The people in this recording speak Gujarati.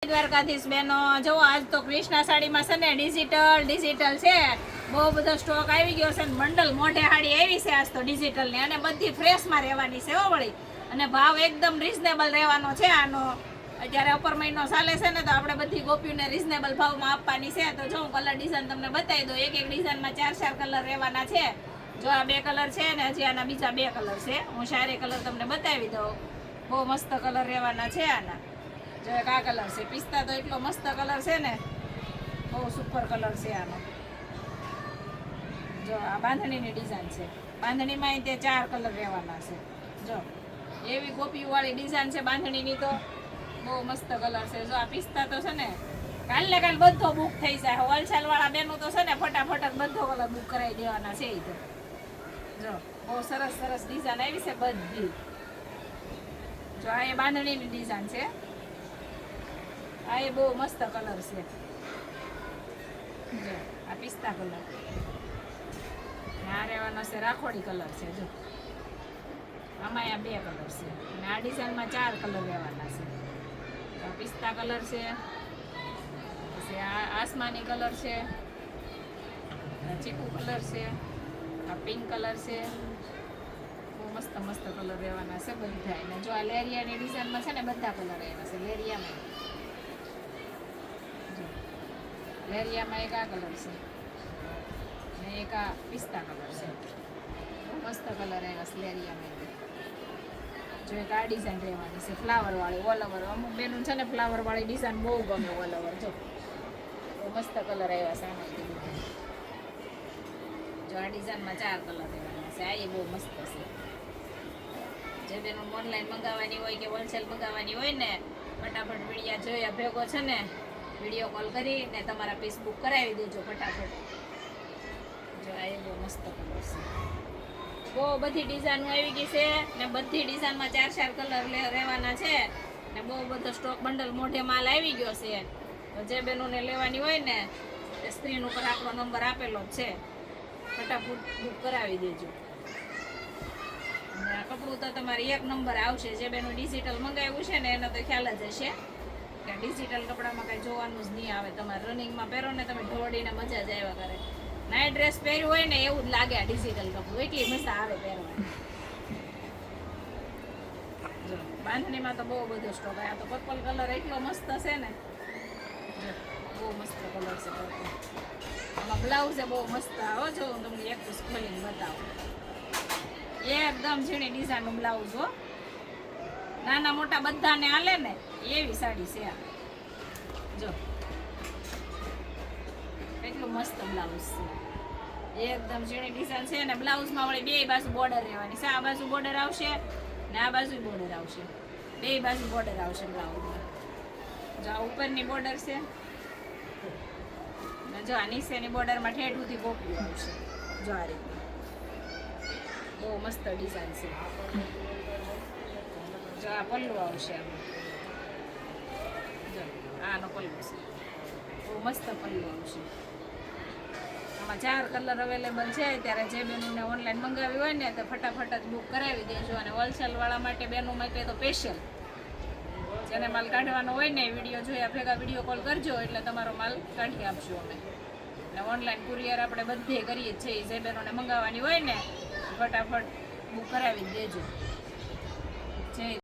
દ્વારકાધીશ બેનો જો આજ તો કૃષ્ણા સાડીમાં છે ને ડિજિટલ છે. બહુ બધો સ્ટોક આવી ગયો છે. બંડલ મોઢે હાડી આવી છે આજ તો ડિજિટલ ની, અને બધી ફ્રેશમાં રહેવાની છે હો વળી. અને ભાવ એકદમ રીઝનેબલ રહેવાનો છે આનો. અત્યારે અપર મહિનો ચાલે છે ને, તો આપણે બધી ગોપીઓને રીઝનેબલ ભાવમાં આપવાની છે. તો જો હું કલર ડિઝાઇન તમને બતાવી દઉં. એક ડિઝાઇનમાં 4 કલર રહેવાના છે. જો આ 2 કલર છે ને, હજી આના બીજા 2 કલર છે. હું 4 કલર તમને બતાવી દઉં. બહુ મસ્ત કલર રહેવાના છે આના. જો એક આ કલર છે, પિસ્તા તો એટલો મસ્ત કલર છે ને, બહુ સુપર કલર છે આનો. જો આ બાંધણીની ડિઝાઇન છે. બાંધણીમાં તે 4 કલર રહેવાના છે. જો એવી ગોપીવાળી ડિઝાઇન છે બાંધણીની, તો બહુ મસ્ત કલર છે. જો આ પિસ્તા તો છે ને કાલે બધો બુક થઈ જાય. હોલસેલ વાળા બેનો તો છે ને ફટાફટ જ બધો કલર બુક કરાવી દેવાના છે. એ તો જો બહુ સરસ સરસ ડિઝાઇન આવી છે બધી. જો આ એ બાંધણીની ડિઝાઇન છે. આ એ બહુ મસ્ત કલર છે. જો આ પિસ્તા કલર, આ રહેવાનો છે રાખોડી કલર છે. જો આમાં આ 2 કલર છે, અને આ ડિઝાઇનમાં 4 કલર રહેવાના છે. આ પિસ્તા કલર છે, પછી આ આસમાની કલર છે, આ ચીકુ કલર છે, આ પિંક કલર છે. બહુ મસ્ત મસ્ત કલર રહેવાના છે બધા. અને જો આ લેરિયાની ડિઝાઇનમાં છે ને બધા કલર રહેવાના છે. લેરિયામાં એક આ કલર છે, અને એક આ પિસ્તા કલર છે. બહુ મસ્ત કલર આવ્યા છે લેરિયામાં. જો એક આ ડિઝાઇન રહેવાની છે ફ્લાવર વાળી ઓલ ઓવર. અમુક બેનું છે ને ફ્લાવર વાળી ડિઝાઇન બહુ ગમે ઓલ ઓવર. જો બહુ મસ્ત કલર આવ્યા છે આમાં. જો આ ડિઝાઇનમાં 4 કલર રહેવાના છે. આ એ બહુ મસ્ત છે. જે બેનું ઓનલાઈન મંગાવવાની હોય કે હોલસેલ મંગાવવાની હોય ને, ફટાફટ વિડીયા જોયા ભેગો છે ને વિડીયો કોલ કરીને તમારા પીસ બુક કરાવી દેજો ફટાફટ. જો આ એ બહુ મસ્ત કલર છે. બહુ બધી ડિઝાઇનો આવી ગઈ છે ને, બધી ડિઝાઇનમાં 4 કલર રહેવાના છે. ને બહુ બધો સ્ટોક બંડલ મોઢે માલ આવી ગયો છે. તો જે બેનોને લેવાની હોય ને, તે સ્ક્રીન ઉપર આપણો નંબર આપેલો જ છે. ફટાફટ બુક કરાવી દેજો. અને આ કપડું તો તમારે 1 નંબર આવશે. જે બેનું ડિજિટલ મંગાવ્યું છે ને એને તો ખ્યાલ જ હશે કે ડિજિટલ કપડામાં કાંઈ જોવાનું જ નહીં આવે. તમારે રનિંગમાં પહેરો ને તમે ઢોળીને મજા જ આવ્યા કરે. નાઇટ ડ્રેસ પહેર્યું હોય ને એવું જ લાગે આ ડિજિટલ કપડું. એટલી મજા આવે પહેરવાની. જો બાંધણીમાં તો બહુ બધો સ્ટોક. આ તો પર્પલ કલર એટલો મસ્ત છે ને. જો બહુ મસ્ત કલર છે પર્પલ. આમાં બ્લાઉઝ એ બહુ મસ્ત આવો. જો હું તમને એક પીસ ખોલીને બતાવું. એકદમ ઝીણી ડિઝાઇનનું બ્લાઉઝ હો. નાના મોટા બધાને હાલે ને એવી સાડી છે આ. જો કેટલું મસ્ત બ્લાઉઝ છે. એકદમ ઝીણી ડિઝાઇન છે. અને બ્લાઉઝમાં વળી 2 બાજુ બોર્ડર રહેવાની છે. આ બાજુ બોર્ડર આવશે ને આ બાજુ બોર્ડર આવશે. 2 બાજુ બોર્ડર આવશે બ્લાઉઝમાં. જો આ ઉપરની બોર્ડર છે, ને જો આ નીચેની બોર્ડરમાં ઠેઠ સુધી ગોપીઓ આવશે. જો આ રીતે બહુ મસ્ત ડિઝાઇન છે. જો આ પલ્લું આવશે. જો આનો પલ્લું છે. બહુ મસ્ત પલ્લું આવશે. આમાં 4 કલર અવેલેબલ છે. ત્યારે જે બેનોને ઓનલાઈન મંગાવી હોય ને તો ફટાફટ જ બુક કરાવી દેજો. અને હોલસેલવાળા માટે બેનો માટે તો સ્પેશિયલ જેને માલ કાઢવાનો હોય ને વિડીયો જોયા ભેગા વિડીયો કોલ કરજો, એટલે તમારો માલ કાઢી આપજો અમે. અને ઓનલાઈન કુરિયર આપણે બધે કરીએ જ છીએ. જે બેનોને મંગાવવાની હોય ને ફટાફટ બુક કરાવી દેજો. જય